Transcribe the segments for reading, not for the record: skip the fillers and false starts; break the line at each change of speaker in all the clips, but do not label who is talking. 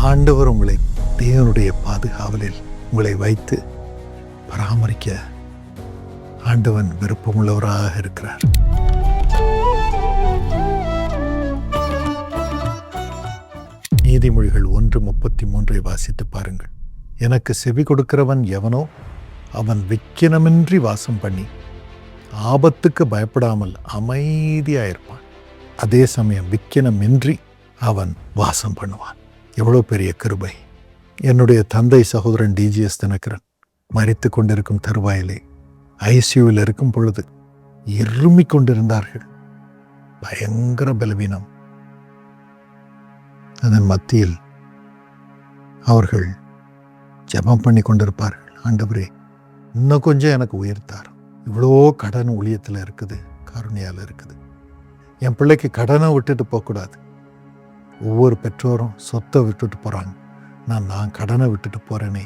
ஆண்டவர் உங்களை தேவனுடைய பாதுகாவலில் உங்களை வைத்து பராமரிக்க ஆண்டவன் விருப்பமுள்ளவராக இருக்கிறார். நீதிமொழிகள் 1:33 வாசித்து பாருங்கள். எனக்கு செவி கொடுக்கிறவன் எவனோ அவன் விக்கினமின்றி வாசம் பண்ணி ஆபத்துக்கு பயப்படாமல் அமைதியாயிருப்பான். அதே சமயம் விக்கினமின்றி அவன் வாசம் பண்ணுவான். எவ்வளோ பெரிய கிருபை! என்னுடைய தந்தை சகோதரன் டிஜிஎஸ் தினகரன் மரித்து கொண்டிருக்கும் தருவாயிலே ஐசியூவில் இருக்கும் பொழுது இருமி கொண்டிருந்தார்கள். பயங்கர பலவீனம். அதன் மத்தியில் அவர்கள் ஜெபம் பண்ணி கொண்டிருப்பார்கள். ஆண்டவரே, இன்னும் கொஞ்சம் எனக்கு உயர்த்தார். இவ்வளோ கடன் ஊழியத்தில் இருக்குது, கருணையால் இருக்குது. என் பிள்ளைக்கு கடனை விட்டுட்டு போகக்கூடாது. ஒவ்வொரு பெற்றோரும் சொத்தை விட்டுட்டு போகிறாங்க. நான் கடனை விட்டுட்டு போகிறேனே,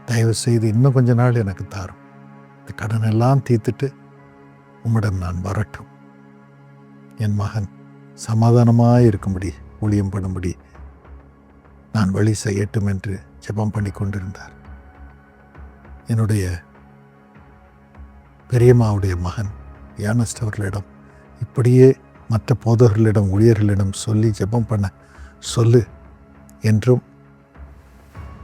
தயவு செய்து இன்னும் கொஞ்ச நாள் எனக்கு தாரும். இந்த கடனெல்லாம் தீர்த்துட்டு உம்மிடம் நான் வரட்டும். என் மகன் சமாதானமாக இருக்கும்படி, ஊழியம் பண்ணும்படி நான் வழி செய்யட்டும் என்று ஜெபம் பண்ணி கொண்டிருந்தார். என்னுடைய பெரியம்மாவுடைய மகன் யானஸ்ட் அவர்களிடம் இப்படியே மற்ற போதகர்களிடம், ஊழியர்களிடம் சொல்லி ஜெபம் பண்ண சொல்லு என்றும்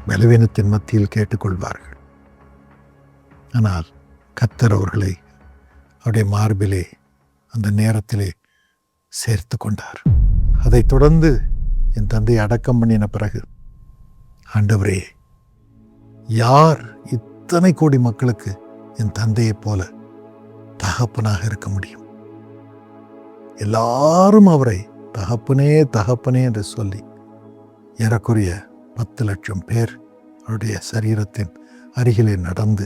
பலவீனத்தின் மத்தியில் கேட்டுக்கொள்வார்கள். ஆனால் கர்த்தர் அவர்களை அவருடைய மார்பிலே அந்த நேரத்திலே சேர்த்து கொண்டார். அதைத் தொடர்ந்து என் தந்தையை அடக்கம் பண்ணின பிறகு, ஆண்டவரே, யார் இத்தனை கோடி மக்களுக்கு என் தந்தையைப் போல தகப்பனாக இருக்க முடியும்? எல்லாரும் அவரை தகப்பனே தகப்பனே என்று சொல்லி ஏறக்குறைய 10 லட்சம் பேர் அவருடைய சரீரத்தின் அருகிலே நடந்து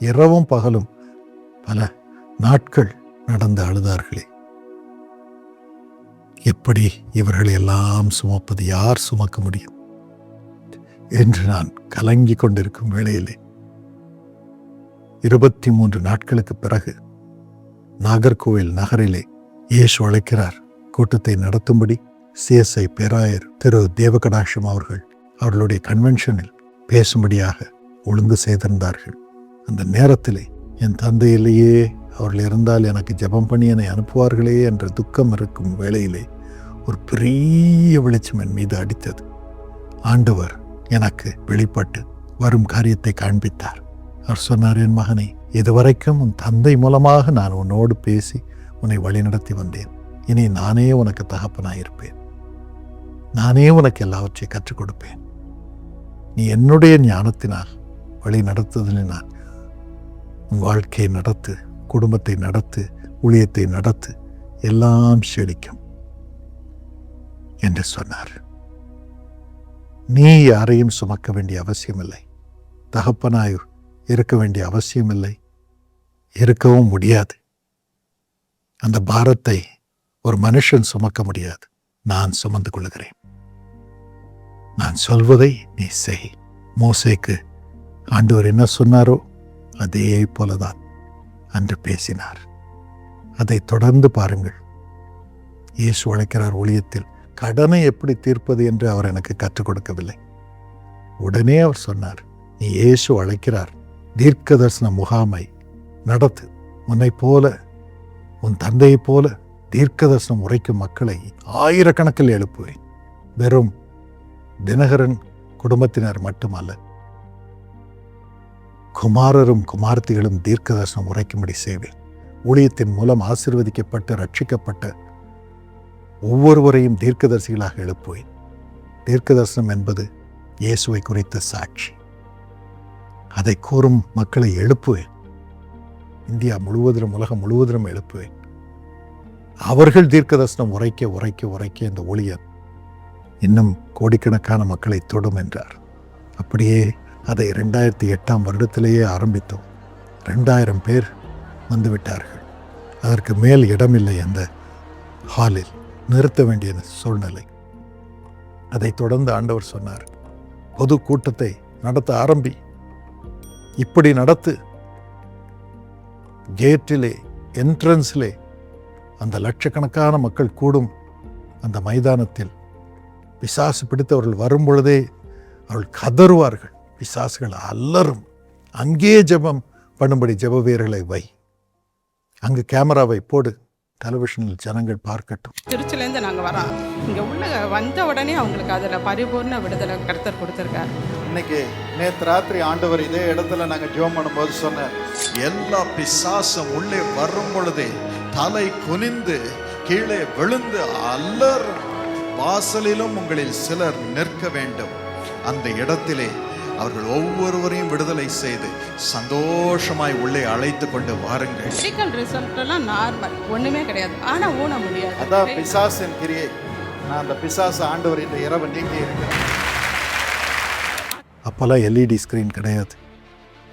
இரவும் பகலும் பல நாட்கள் நடந்து அழுதார்களே. எப்படி இவர்களை எல்லாம் சுமப்பது? யார் சுமக்க முடியும் என்று நான் கலங்கி கொண்டிருக்கும் வேளையிலே 23 நாட்களுக்கு பிறகு நாகர்கோவில் நகரிலே இயேசு அழைக்கிறார் கூட்டத்தை நடத்தும்படி சிஎஸ்ஐ பேராயர் திரு தேவகடாட்சம் அவர்கள் அவர்களுடைய கன்வென்ஷனில் பேசும்படியாக ஒழுங்கு செய்திருந்தார்கள். அந்த நேரத்திலே என் தந்தையிலேயே அவர்கள் இருந்தால் எனக்கு ஜெபம் பண்ணி என்னை அனுப்புவார்களே என்ற துக்கம் இருக்கும் வேளையிலே ஒரு பெரிய வெளிச்சம் என் மீது அடித்தது. ஆண்டவர் எனக்கு வெளிப்பட்டு வரும் காரியத்தை காண்பித்தார். அவர் சொன்னார், என் மகனே, இதுவரைக்கும் உன் தந்தை மூலமாக நான் உன்னோடு பேசி உன்னை வழிநடத்தி வந்தேன். இனி நானே உனக்கு தகப்பனாயிருப்பேன். நானே உனக்கு எல்லாவற்றையும் கற்றுக் கொடுப்பேன். நீ என்னுடைய ஞானத்தினால் வழி நடத்துதலினால் உன் வாழ்க்கையை நடத்து, குடும்பத்தை நடத்து, ஊழியத்தை நடத்து, எல்லாம் செழிக்கும் என்று சொன்னார். நீ யாரையும் சுமக்க வேண்டிய அவசியமில்லை. தகப்பனாய் இருக்க வேண்டிய அவசியமில்லை. இருக்கவும் முடியாது. அந்த பாரத்தை ஒரு மனுஷன் சுமக்க முடியாது. நான் சுமந்து கொள்கிறேன். நான் சொல்வதை நீ செய். மோசேக்கு ஆண்டவர் என்ன சொன்னாரோ அதே போலதான் அன்று பேசினார். அதை தொடர்ந்து பாருங்கள். இயேசு அழைக்கிறார் ஊழியத்தில். கடனை எப்படி தீர்ப்பது என்று அவர் எனக்கு கற்றுக் கொடுக்கவில்லை. உடனே அவர் சொன்னார், நீ இயேசு அழைக்கிறார், தீர்க்க தரிசன முகாமை நடத்து. உன்னை போல, உன் தந்தையைப் போல தீர்க்க தரிசனம் உரைக்கும் மக்களை ஆயிரக்கணக்கில் எழுப்புவேன். வெறும் தினகரன் குடும்பத்தினர் மட்டுமல்ல, குமாரரும் குமார்த்திகளும் தீர்க்க தரிசனம் உரைக்கும்படி செய்வேன். ஊழியத்தின் மூலம் ஆசீர்வதிக்கப்பட்டு ரட்சிக்கப்பட்ட ஒவ்வொருவரையும் தீர்க்கதரிசிகளாக எழுப்புவேன். தீர்க்க தரிசனம் என்பது இயேசுவை குறித்த சாட்சி. அதை கூறும் மக்களை எழுப்புவேன். இந்தியா முழுவதிலும், உலகம் முழுவதிலும் எழுப்புவேன். அவர்கள் தீர்க்க தரிசனம் உரைக்க உரைக்க உரைக்க இந்த ஊழியர் இன்னும் கோடிக்கணக்கான மக்களை தொடும் என்றார். அப்படியே அதை 2008ஆம் வருடத்திலேயே ஆரம்பித்தோம். 2000 பேர் வந்துவிட்டார்கள். அதற்கு மேல் இடமில்லை. அந்த ஹாலில் நிறுத்த வேண்டிய சூழ்நிலை. அதைத் தொடர்ந்து ஆண்டவர் சொன்னார், பொது கூட்டத்தை நடத்த ஆரம்பி. இப்படி நடத்து. கேட்டிலே, என்ட்ரன்ஸிலே அந்த லட்சக்கணக்கான மக்கள் கூடும் அந்த மைதானத்தில் பிசாசு பிடித்தவர்கள் வரும் பொழுதே அவர்கள் கதறுவார்கள், பிசாசுகள் அலறும். அங்கே ஜெபம் பண்ணும்படி ஜெப வீரர்களை வை, அங்கு கேமராவை போடு, டெலிவிஷனில் ஜனங்கள் பார்க்கட்டும்.
திருச்சிலேருந்து நாங்கள் வரோம். இங்கே உள்ள வந்த உடனே அவங்களுக்கு அதில் பரிபூர்ண விடுதலை கர்த்தர் கொடுத்துருக்காரு.
இன்னைக்கு நேற்று ராத்திரி ஆண்டவர் இதே இடத்துல நாங்கள் ஜெபம் பண்ணும்போது சொன்னார்,
எல்லா பிசாசும் உள்ளே வரும் பொழுதே தலை குனிந்து கீழே விழுந்து அலறும். வாசலிலும் உங்களில் சிலர் நிற்க வேண்டும். அந்த இடத்திலே அவர்கள் ஒவ்வொருவரையும் விடுதலை செய்து சந்தோஷமாய் உள்ளே அழைத்து கொண்டு வாருங்கள்.
மெடிக்கல் ரிசல்ட் எல்லாம் நார்மல், ஒண்ணுமே கிடையாது. ஆனா ஊன முடியாது.
அதான் பிசாசின் கிரியை. நான் அந்த பிசாசு ஆண்டவர் இந்த இரவு நீங்கி இருக்கிறேன்.
அப்போல்லாம் எல்இடி ஸ்க்ரீன் கிடையாது.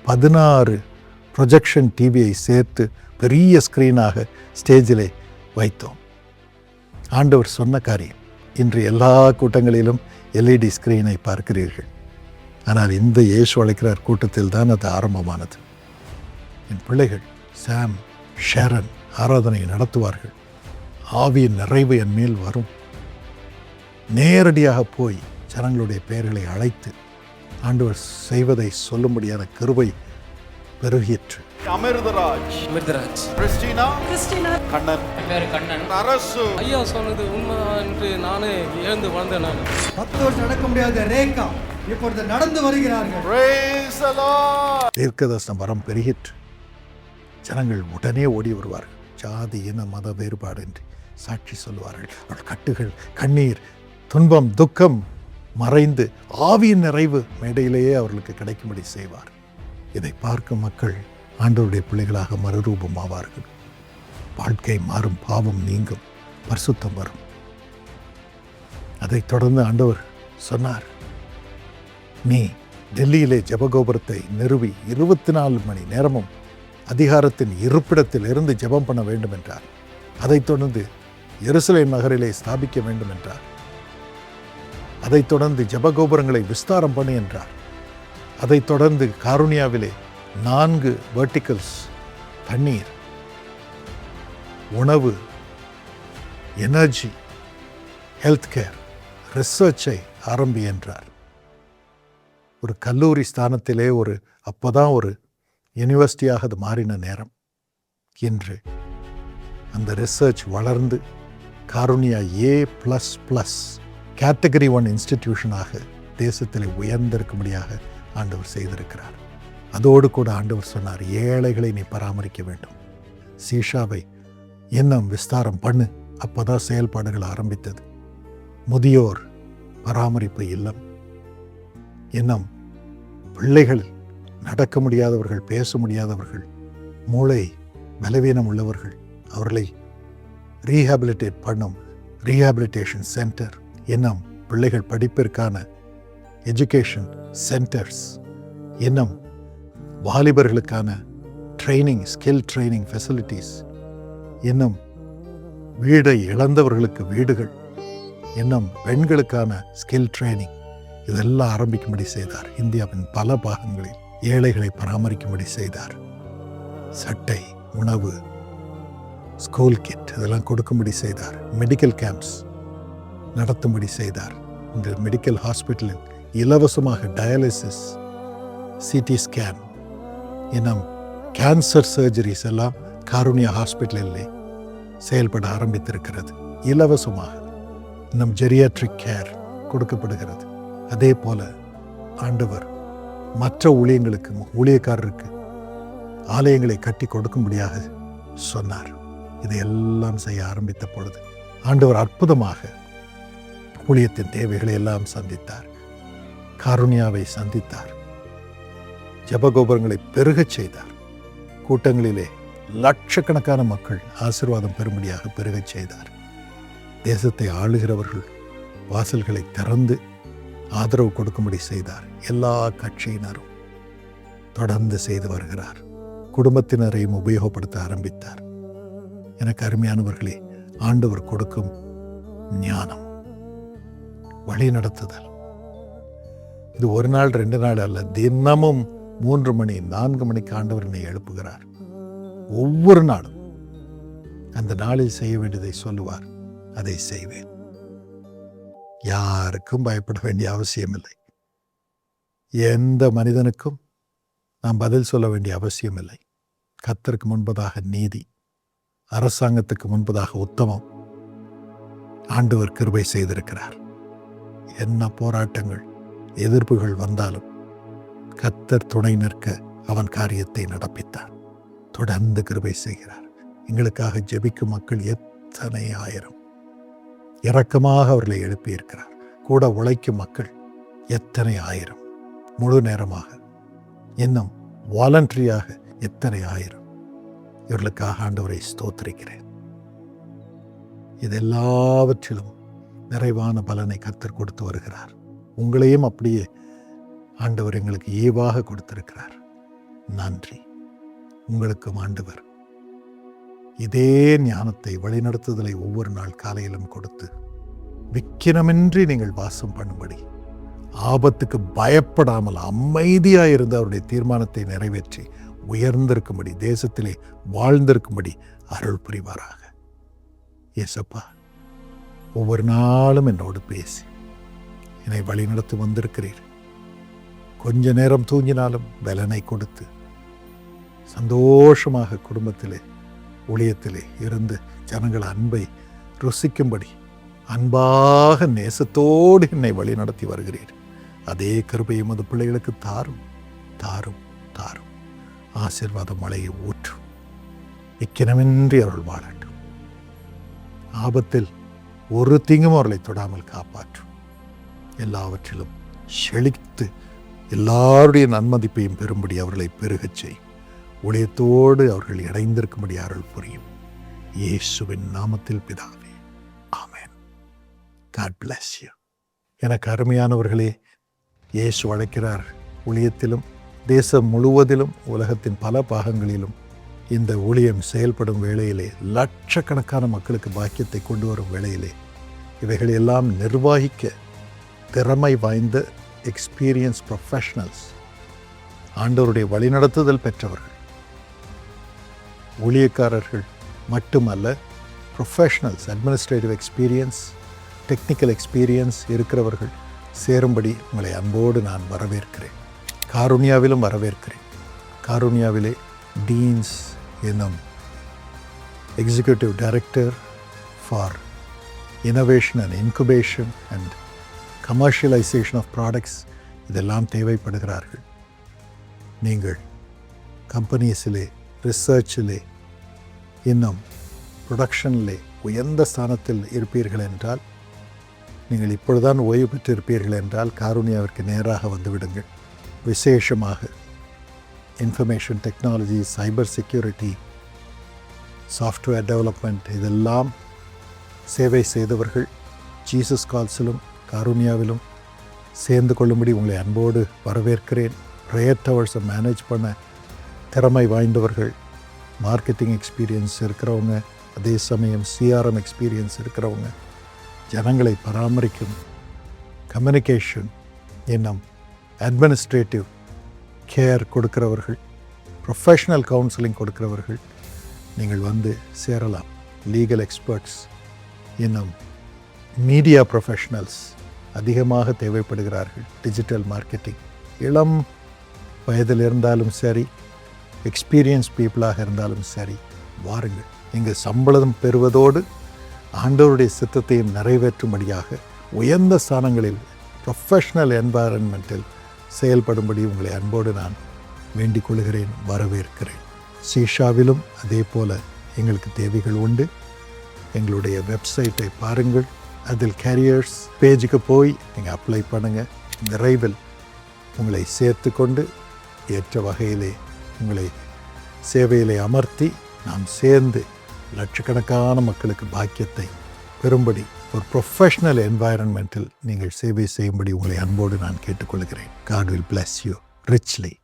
16 ப்ரொஜெக்ஷன் டிவியை சேர்த்து பெரிய ஸ்க்ரீனாக ஸ்டேஜிலே வைத்தோம். ஆண்டவர் சொன்ன காரியம். இன்று எல்லா கூட்டங்களிலும் எல்இடி ஸ்க்ரீனை பார்க்கிறீர்கள். ஆனால் இந்த இயேசு அழைக்கிறார் கூட்டத்தில் தான் அது ஆரம்பமானது. என் பிள்ளைகள் சாம், ஷேரன் ஆராதனை நடத்துவார்கள். ஆவியின் நிறைவு என் மேல் வரும். நேரடியாக போய் ஜனங்களுடைய பெயர்களை அழைத்து ஆண்டவர் செய்வதை சொல்லும்படியான கிருபை பெருகிற்று.
அமிர்தராஜ், கிறிஸ்டினா, கண்ணன், அரசு.
ஐயா சொன்னது உண்மைதான் என்று நானே எழுந்து வளர்ந்தேன். நான்
10 வருஷம் நடக்க முடியாத ரேகா இப்பொழுது நடந்து வருகிறார்கள்.
Praise the Lord.
தீர்க்கதரிசன வரம் பெருகிற்று. ஜனங்கள் உடனே ஓடி வருவார்கள். ஜாதி இன மத வேறுபாடு என்று சாட்சி சொல்லுவார்கள். அவர்கள் கட்டுகள், கண்ணீர், துன்பம், துக்கம் மறைந்து ஆவியின் நிறைவு மேடையிலேயே அவர்களுக்கு கிடைக்கும்படி செய்வார். இதை பார்க்கும் மக்கள் ஆண்டவருடைய பிள்ளைகளாக மறுரூபம் ஆவார்கள். வாழ்க்கை மாறும், பாவம் நீங்கும், பரிசுத்தம் வரும். அதைத் தொடர்ந்து ஆண்டவர் சொன்னார், நீ டெல்லியிலே ஜெபகோபுரத்தை நிறுவி 24 மணி நேரமும் அதிகாரத்தின் இருப்பிடத்தில் இருந்து ஜெபம் பண்ண வேண்டும் என்றார். அதைத் தொடர்ந்து எருசலேம் நகரிலே ஸ்தாபிக்க வேண்டும் என்றார். அதைத் தொடர்ந்து ஜெபகோபுரங்களை விஸ்தாரம் பண்ணு என்றார். அதைத் தொடர்ந்து காருணியாவிலே 4 வெர்டிகல்ஸ், தண்ணீர், உணவு, எனர்ஜி, ஹெல்த் கேர், ரிசர்ச்சை ஆரம்பி என்றார். ஒரு கல்லூரி ஸ்தானத்திலே அப்போதான் ஒரு யூனிவர்சிட்டியாக அது மாறின நேரம். இன்று அந்த ரிசர்ச் வளர்ந்து காருணியா A++ கேட்டகரி 1 இன்ஸ்டிடியூஷனாக தேசத்தில் உயர்ந்திருக்கும்படியாக ஆண்டவர் செய்திருக்கிறார். அதோடு கூட ஆண்டவர் சொன்னார், ஏழைகளை நீ பராமரிக்க வேண்டும். சீஷாவை இன்னும் விஸ்தாரம் பண்ணு. அப்போதான் செயல்பாடுகள் ஆரம்பித்தது. முதியோர் பராமரிப்பு இல்லம், இன்னும் பிள்ளைகள், நடக்க முடியாதவர்கள், பேச முடியாதவர்கள், மூளை பலவீனம் உள்ளவர்கள், அவர்களை ரீஹாபிலிட்டேட் பண்ணும் ரீஹாபிலிட்டேஷன் சென்டர், இன்னும் பிள்ளைகள் படிப்பிற்கான எஜுகேஷன் சென்டர்ஸ், இன்னும் வாலிபர்களுக்கான ட்ரைனிங், ஸ்கில் ட்ரைனிங் ஃபெசிலிட்டிஸ், இன்னும் வீடை இழந்தவர்களுக்கு வீடுகள், இன்னும் பெண்களுக்கான ஸ்கில் ட்ரைனிங், இதெல்லாம் ஆரம்பிக்கும்படி செய்தார். இந்தியாவின் பல பாகங்களில் ஏழைகளை பராமரிக்கும்படி செய்தார். சட்டை, உணவு, ஸ்கூல் கிட் இதெல்லாம் கொடுக்கும்படி செய்தார். மெடிக்கல் கேம்ப்ஸ் நடத்தும்படி செய்தார். இந்த மெடிக்கல் ஹாஸ்பிட்டலில் இலவசமாக டயாலிசிஸ், சிடி ஸ்கேன், இன்னும் கேன்சர் சர்ஜரிஸ் எல்லாம் காருண்யா ஹாஸ்பிட்டலிலே செயல்பட ஆரம்பித்திருக்கிறது. இலவசமாக இன்னும் ஜெரியாட்ரிக் கேர் கொடுக்கப்படுகிறது. அதே போல ஆண்டவர் மற்ற ஊழியக்காரருக்கு ஆலயங்களை கட்டி கொடுக்கும்படியாக சொன்னார். இதையெல்லாம் செய்ய ஆரம்பித்த பொழுது ஆண்டவர் அற்புதமாக ஊழியத்தின் தேவைகளை எல்லாம் சந்தித்தார். காருண்யாவை சந்தித்தார். ஜெபகோபுரங்களை பெருகச் செய்தார். கூட்டங்களிலே லட்சக்கணக்கான மக்கள் ஆசீர்வாதம் பெறும்படியாக பெருகச் செய்தார். தேசத்தை ஆளுகிறவர்கள் வாசல்களை திறந்து ஆதரவு கொடுக்கும்படி செய்தார். எல்லா கட்சியினரும் தொடர்ந்து செய்து வருகிறார். குடும்பத்தினரையும் உபயோகப்படுத்த ஆரம்பித்தார். எனக்கு அருமையானவர்களே, ஆண்டவர் கொடுக்கும் ஞானம், வழி நடத்துதல், இது 1 நாள் 2 நாள் அல்ல, தினமும் 3 மணி 4 மணிக்கு ஆண்டவர் என்னை எழுப்புகிறார். ஒவ்வொரு நாளும் அந்த நாளில் செய்ய வேண்டியதை சொல்லுவார். அதை செய்வேன். யாருக்கும் பயப்பட வேண்டிய அவசியமில்லை. எந்த மனிதனுக்கும் நாம் பதில் சொல்ல வேண்டிய அவசியமில்லை. கர்த்தருக்கு முன்பதாக நீதி, அரசாங்கத்துக்கு முன்பதாக உத்தமம். ஆண்டவர் கிருபை செய்திருக்கிறார். என்ன போராட்டங்கள், எதிர்ப்புகள் வந்தாலும் கர்த்தர் துணை நிற்க அவன் காரியத்தை நடப்பித்தார். தொடர்ந்து கிருபை செய்கிறார். எங்களுக்காக ஜெபிக்கும் மக்கள் எத்தனை ஆயிரம், இரக்கமாக அவர்களை எழுப்பியிருக்கிறார். கூட உழைக்கும் மக்கள் எத்தனை ஆயிரம், முழு நேரமாக, இன்னும் வாலண்டரியாக எத்தனை ஆயிரம். இவர்களுக்காக ஆண்டவரை ஸ்தோத்திரிக்கிறேன். இதெல்லாவற்றிலும் நிறைவான பலனை கர்த்தர் கொடுத்து வருகிறார். உங்களையும் அப்படியே ஆண்டவர் எங்களுக்கு ஈவாக கொடுத்திருக்கிறார். நன்றி. உங்களுக்கும் ஆண்டவர் இதே ஞானத்தை, வழிநடத்துதலை ஒவ்வொரு நாள் காலையிலும் கொடுத்து விக்கிரமின்றி நீங்கள் வாசம் பண்ணும்படி, ஆபத்துக்கு பயப்படாமல் அமைதியாக இருந்து அவருடைய தீர்மானத்தை நிறைவேற்றி உயர்ந்திருக்கும்படி, தேசத்திலே வாழ்ந்திருக்கும்படி அருள் புரிவாராக. ஏசப்பா, ஒவ்வொரு நாளும் என்னோடு பேசி என்னை வழிநடத்தி வந்திருக்கிறீர். கொஞ்ச நேரம் தூங்கினாலும் பலனை கொடுத்து சந்தோஷமாக குடும்பத்திலே, ஊழியத்திலே இருந்து ஜனங்கள் அன்பை ருசிக்கும்படி அன்பாக நேசத்தோடு என்னை வழி நடத்தி வருகிறீர். அதே கிருபையை உமது பிள்ளைகளுக்கு தாரும், தாரும், தாரும். ஆசீர்வாத மழையை ஊற்றும். இக்கினமின்றி அவர்கள் வாழட்டும். ஆபத்தில் ஒரு தீங்கும் அவர்களை தொடாமல் காப்பாற்றும். எல்லாவற்றிலும் செழித்து எல்லாருடைய நன்மதிப்பையும் பெறும்படி அவர்களை பெருகச் செய்யும். ஊழியத்தோடு அவர்கள் இணைந்திருக்கும்படி அருள் புரியும். இயேசுவின் நாமத்தில் பிதாவே, ஆமென். God bless you. எனக்கு அருமையானவர்களே, இயேசு அழைக்கிறார். ஊழியத்திலும் தேசம் முழுவதிலும் உலகத்தின் பல பாகங்களிலும் இந்த ஊழியம் செயல்படும் வேளையிலே, லட்சக்கணக்கான மக்களுக்கு பாக்கியத்தை கொண்டு வரும் வேளையிலே, இவைகளெல்லாம் நிர்வாகிக்க திறமை வாய்ந்த எக்ஸ்பீரியன்ஸ் ப்ரொஃபஷனல்ஸ், ஆண்டவருடைய வழிநடத்துதல் பெற்றவர்கள், ஊழியக்காரர்கள் மட்டுமல்ல, professionals, administrative experience, technical experience இருக்கிறவர்கள் சேரும்படி உங்களை அன்போடு நான் வரவேற்கிறேன். காருண்யாவிலும் வரவேற்கிறேன். காருண்யாவிலே டீன்ஸ் என்னும் executive director for innovation and incubation and commercialisation of products இதெல்லாம் தேவைப்படுகிறார்கள். நீங்கள் கம்பெனிஸிலே, ரிசர்ச்சிலே, இன்னும் ப்ரொடக்ஷனிலே உயர்ந்த ஸ்தானத்தில் இருப்பீர்கள் என்றால், நீங்கள் இப்பொழுதுதான் ஓய்வு பெற்றிருப்பீர்கள் என்றால் காருண்யாவிற்கு நேராக வந்துவிடுங்கள். விசேஷமாக information technology, cyber security, software development இதெல்லாம் சேவை செய்தவர்கள் ஜீசஸ் கால்ஸிலும் காருண்யாவிலும் சேர்ந்து கொள்ளும்படி உங்களை அன்போடு வரவேற்கிறேன். ப்ரேயர் டவர்ஸை மேனேஜ் பண்ண திறமை வாய்ந்தவர்கள், மார்க்கெட்டிங் எக்ஸ்பீரியன்ஸ் இருக்கிறவங்க, அதே சமயம் சிஆர்எம் எக்ஸ்பீரியன்ஸ் இருக்கிறவங்க, ஜனங்களை பராமரிக்கும் கம்யூனிகேஷன் என்னும் அட்மினிஸ்ட்ரேட்டிவ் கேர் கொடுக்கிறவர்கள், ப்ரொஃபஷ்னல் கவுன்சிலிங் கொடுக்கிறவர்கள் நீங்கள் வந்து சேரலாம். லீகல் எக்ஸ்பர்ட்ஸ் இன்னும் மீடியா ப்ரொஃபஷ்னல்ஸ் அதிகமாக தேவைப்படுகிறார்கள். டிஜிட்டல் மார்க்கெட்டிங், இளம் வயதில் இருந்தாலும் சரி, எக்ஸ்பீரியன்ஸ் பீப்புளாக இருந்தாலும் சரி, வாருங்கள். நீங்கள் சம்பளம் பெறுவதோடு ஆண்டவருடைய சித்தத்தையும் நிறைவேற்றும்படியாக உயர்ந்த ஸ்தானங்களில் ப்ரொஃபஷ்னல் என்வாரன்மெண்ட்டில் செயல்படும்படி உங்களை அன்போடு நான் வேண்டிக் கொள்கிறேன், வரவேற்கிறேன். சீஷாவிலும் அதே போல் எங்களுக்கு தேவைகள் உண்டு. எங்களுடைய வெப்சைட்டை பாருங்கள். அதில் கேரியர்ஸ் பேஜுக்கு போய் நீங்கள் அப்ளை பண்ணுங்கள். விரைவில் உங்களை சேர்த்து கொண்டு ஏற்ற வகையிலே உங்களை சேவையிலே அமர்த்தி நாம் சேர்ந்து லட்சக்கணக்கான மக்களுக்கு பாக்கியத்தை பெறும்படி ஒரு ப்ரொஃபஷ்னல் என்வாயரன்மெண்ட்டில் நீங்கள் சேவை செய்யும்படி உங்களை அன்போடு நான் கேட்டுக்கொள்கிறேன். God will bless you richly.